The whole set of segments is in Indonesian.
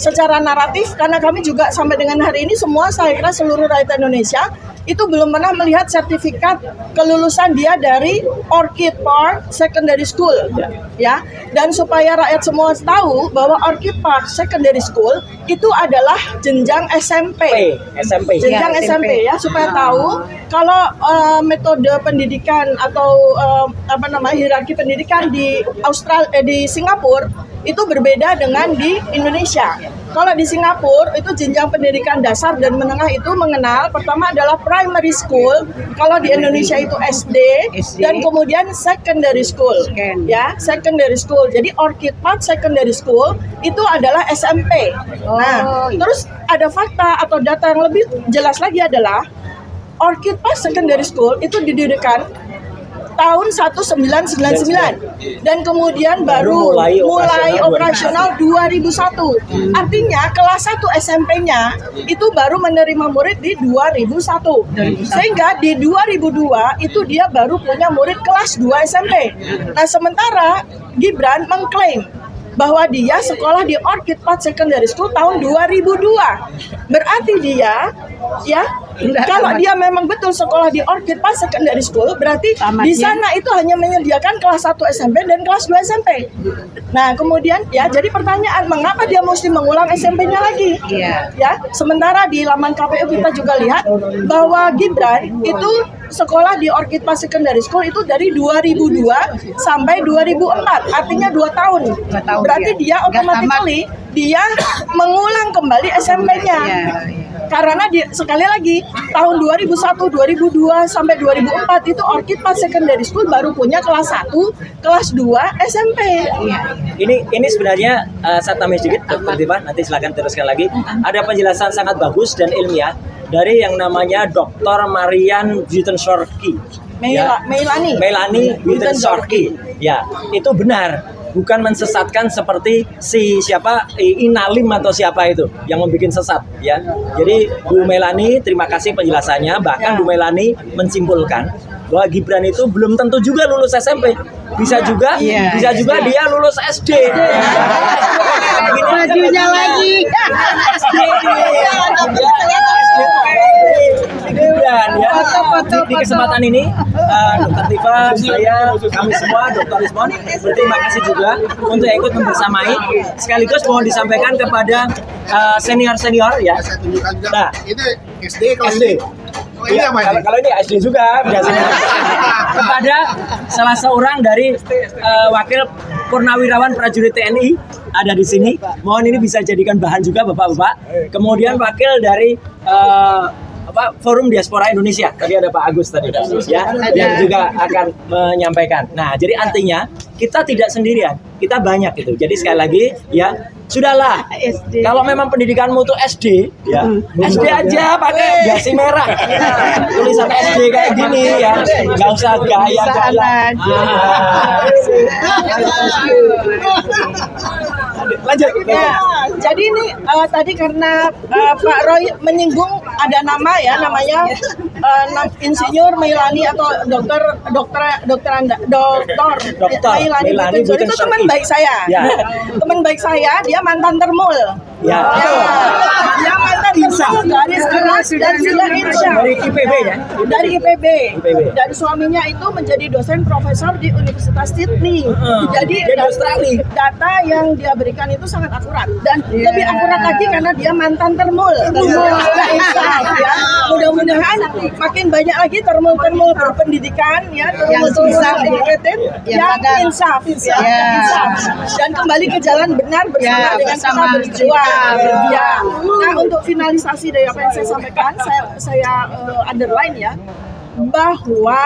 secara naratif, karena kami juga sampai dengan hari ini semua, saya kira seluruh rakyat Indonesia itu belum pernah melihat sertifikat kelulusan dia dari Orchid Park Secondary School, ya. Dan supaya rakyat semua tahu bahwa Orchid Park Secondary School itu adalah jenjang SMP, jenjang SMP ya, supaya tahu kalau metode pendidikan atau hierarki pendidikan di di Singapura itu berbeda dengan di Indonesia. Kalau di Singapura itu jenjang pendidikan dasar dan menengah itu mengenal pertama adalah primary school, kalau di Indonesia itu SD. Dan kemudian secondary school, ya, secondary school. Jadi Orchid Park Secondary School itu adalah SMP. Nah, terus ada fakta atau data yang lebih jelas lagi adalah Orchid Park Secondary School itu didirikan tahun 1999 dan kemudian baru mulai operasional 2001. Artinya kelas 1 SMP-nya itu baru menerima murid di 2001. Sehingga di 2002 itu dia baru punya murid kelas 2 SMP. Nah, sementara Gibran mengklaim bahwa dia sekolah di Orchid Park Secondary School tahun 2002. Berarti dia, ya, kalau dia memang betul sekolah di Orchid Park Secondary School, berarti di sana itu hanya menyediakan kelas 1 SMP dan kelas 2 SMP. Nah, kemudian ya, jadi pertanyaan, mengapa dia mesti mengulang SMP-nya lagi? Ya, sementara di laman KPU kita juga lihat bahwa Gibran itu sekolah di Orchid Park Secondary School itu dari 2002 sampai 2004, artinya 2 tahun. Berarti dia automatically dia mengulang kembali SMP-nya. Karena sekali lagi tahun 2001, 2002 sampai 2004 itu Orchid Park Secondary School baru punya kelas 1, kelas 2 SMP. Ini sebenarnya saya tambahin sedikit, Dr. Diva, nanti silakan teruskan lagi. Ada penjelasan sangat bagus dan ilmiah dari yang namanya Dr. Marian Wittenstorky. Melanie Wittenstorky. Ya, itu benar. Bukan mensesatkan seperti si siapa Inalim atau siapa itu yang membuat sesat, ya. Jadi Bu Melanie, terima kasih penjelasannya. Bahkan Bu Melanie menyimpulkan bahwa Gibran itu belum tentu juga lulus SMP, bisa juga dia lulus SD. Majunya lagi. SD. Dan ya, di kesempatan ini Dr. Tifa, saya, kami semua, Dr. Rismon berterima kasih juga untuk ikut membersamai. Sekaligus mohon disampaikan kepada senior-senior ya. Nah, ini SD kalau SD. Ya, kalau ini SD juga biasanya. Kepada salah seorang dari wakil purnawirawan prajurit TNI ada di sini. Mohon ini bisa jadikan bahan juga Bapak-bapak. Kemudian wakil dari Forum Diaspora Indonesia, tadi ada Pak Agus tadi ya, yang juga akan menyampaikan. Nah, jadi artinya kita tidak sendirian, kita banyak itu. Jadi sekali lagi ya, sudahlah. Kalau memang pendidikanmu tuh SD, ya SD aja pakai dasi merah, tulisan SD kayak gini ya, nggak usah gaya-gaya. Lanjut. Ya, jadi ini tadi karena Pak Roy menyinggung ada nama ya, namanya Insinyur Melanie atau Dokter Melanie itu teman baik saya. Ya. Teman baik saya, dia mantan termul. Ya. Dia mantan termul garis keras dan sidang insya. Dari IPB ya? Dari IPB. Dan suaminya itu menjadi dosen profesor di Universitas Sydney. Jadi data yang dia berikan itu sangat akurat dan lebih akurat lagi karena dia mantan termul. Ya. Mudah-mudahan makin banyak lagi termul-termul berpendidikan ya, termul educated yang insaf ya, dan kembali ke jalan benar bersama dengan kita berjuang. Ya. Nah, untuk finalisasi dari apa yang saya sampaikan, saya underline ya, bahwa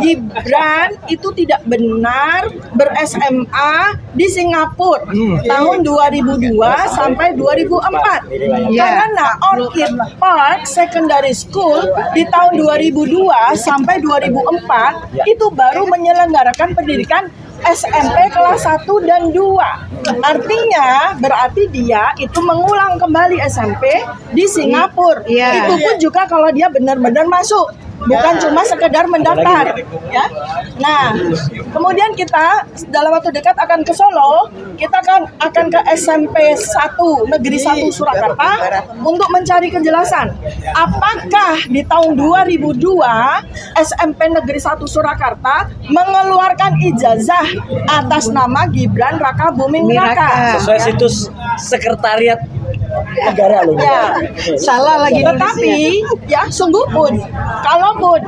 Gibran itu tidak benar ber-SMA di Singapura tahun 2002 sampai 2004. Karena Orchid Park Secondary School di tahun 2002 sampai 2004 itu baru menyelenggarakan pendidikan SMP kelas 1 dan 2. Artinya berarti dia itu mengulang kembali SMP di Singapura. Itu pun juga kalau dia benar-benar masuk. bukan cuma sekedar mendaftar, ya. Nah, kemudian kita dalam waktu dekat akan ke Solo, kita akan ke SMP 1 Negeri 1 Surakarta untuk mencari kejelasan apakah di tahun 2002 SMP Negeri 1 Surakarta mengeluarkan ijazah atas nama Gibran Rakabuming Raka. Sesuai situs sekretariat negara loh. Ya, Salah lagi. tetapi ya sungguh pun, kalaupun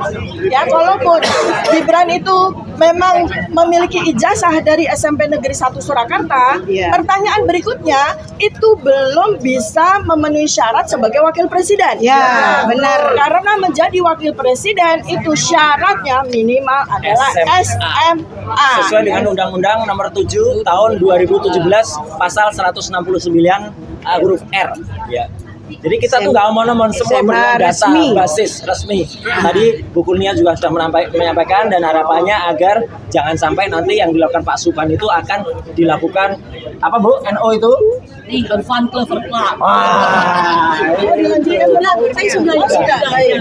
Gibran itu memang memiliki ijazah dari SMP Negeri 1 Surakarta, Ya. pertanyaan berikutnya itu belum bisa memenuhi syarat sebagai wakil presiden. Ya, benar. Karena menjadi wakil presiden itu syaratnya minimal adalah SMA. Sesuai dengan Undang-Undang Nomor 7 Tahun 2017 Pasal 169 huruf R. Ya. Jadi kita tuh nggak omong-omong, semua SMA berdasar data resmi. basis resmi. Tadi Bu Kurnia juga sudah menyampaikan dan harapannya agar jangan sampai nanti yang dilakukan Pak Subhan itu akan dilakukan apa Bu? NO itu? Fun Clever Club. Wah. Sudah. Baik.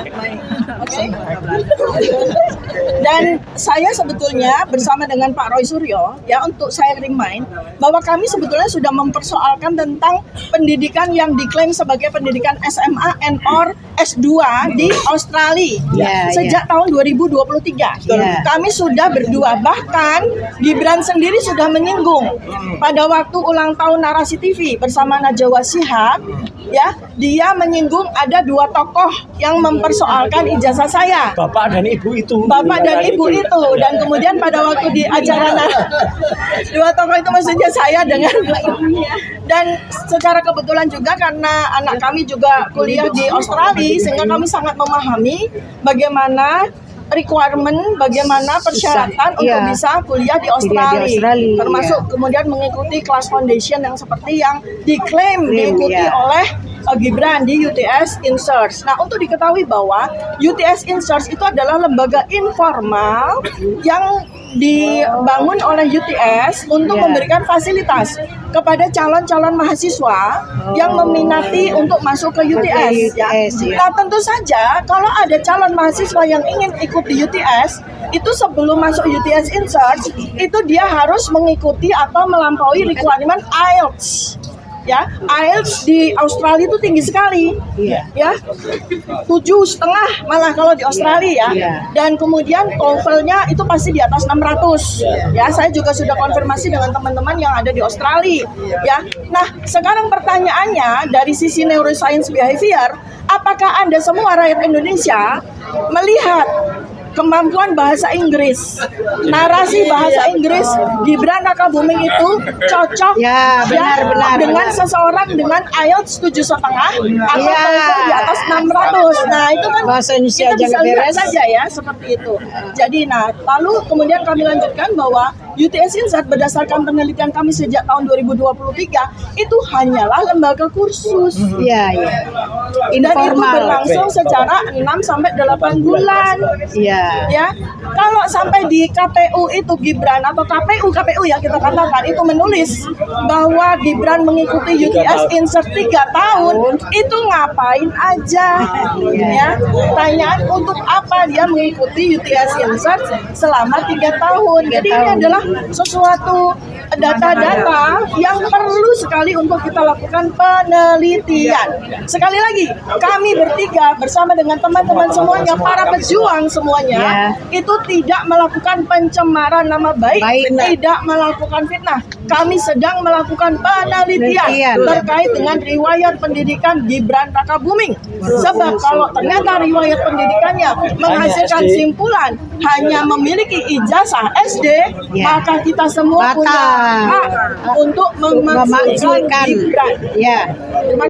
Oke. Dan saya sebetulnya bersama dengan Pak Roy Suryo ya untuk saya remind bahwa kami sebetulnya sudah mempersoalkan tentang pendidikan yang diklaim sebagai pendidikan SMA and/or S2 di Australia Ya, sejak tahun 2023. Ya. Kami sudah berdua, bahkan Gibran sendiri sudah menyinggung pada waktu ulang tahun Narasi TV bersama Najwa Shihab, ya, dia menyinggung ada dua tokoh yang mempersoalkan ijazah saya. Bapak dan Ibu itu. Bapak dan Ibu itu, dan kemudian pada waktu di acara dua tokoh itu maksudnya saya dengan dan secara kebetulan juga karena anak kami juga kuliah di Australia sehingga kami sangat memahami bagaimana requirement, bagaimana persyaratan untuk Iya. bisa kuliah di Australia, Australia, termasuk kemudian mengikuti kelas foundation yang seperti yang diklaim diikuti iya. oleh Gibran di UTS InSearch. Nah, untuk diketahui bahwa UTS InSearch itu adalah lembaga informal yang dibangun oleh UTS untuk Ya. memberikan fasilitas kepada calon-calon mahasiswa yang meminati untuk masuk ke UTS. UTS, ya. Nah, tentu saja kalau ada calon mahasiswa yang ingin ikut di UTS, itu sebelum masuk UTS InSearch, itu dia harus mengikuti atau melampaui requirement IELTS. Ya, IELTS di Australia itu tinggi sekali, Iya. ya, 7,5 malah kalau di Australia ya. Iya. Dan kemudian TOEFL-nya itu pasti di atas 600. Ya, saya juga sudah konfirmasi dengan teman-teman yang ada di Australia. Ya, nah sekarang pertanyaannya dari sisi neuroscience behavior, apakah Anda semua rakyat Indonesia melihat kemampuan bahasa Inggris, narasi bahasa Inggris Gibran Rakabuming itu cocok Ya, benar. dengan seseorang dengan IELTS 7,5 atau Ya. TOEFL di atas 600. Nah, itu kan Bahasa Indonesia kita aja bisa nggak lihat beres. saja ya seperti itu. Jadi nah, lalu kemudian kami lanjutkan bahwa UTS InSearch berdasarkan penelitian kami sejak tahun 2023 itu hanyalah lembaga kursus. Iya, iya. Dan itu Informal. berlangsung secara 6 sampai 8 bulan. Iya. Ya, kalau sampai di KPU itu Gibran atau KPU ya kita katakan itu menulis bahwa Gibran mengikuti UTS InSearch 3 tahun, itu ngapain aja? Ya, pertanyaan untuk apa dia mengikuti UTS InSearch selama 3 tahun? Jadi ini adalah sesuatu data-data yang perlu sekali untuk kita lakukan penelitian. Sekali lagi, kami bertiga bersama dengan teman-teman semuanya, para pejuang semuanya, itu tidak melakukan pencemaran nama baik, tidak melakukan fitnah. Kami sedang melakukan penelitian terkait dengan riwayat pendidikan Gibran Rakabuming. Sebab kalau ternyata riwayat pendidikannya menghasilkan simpulan hanya memiliki ijazah SD, maka kita semua punya hak untuk memasukkan Gibran. Ya.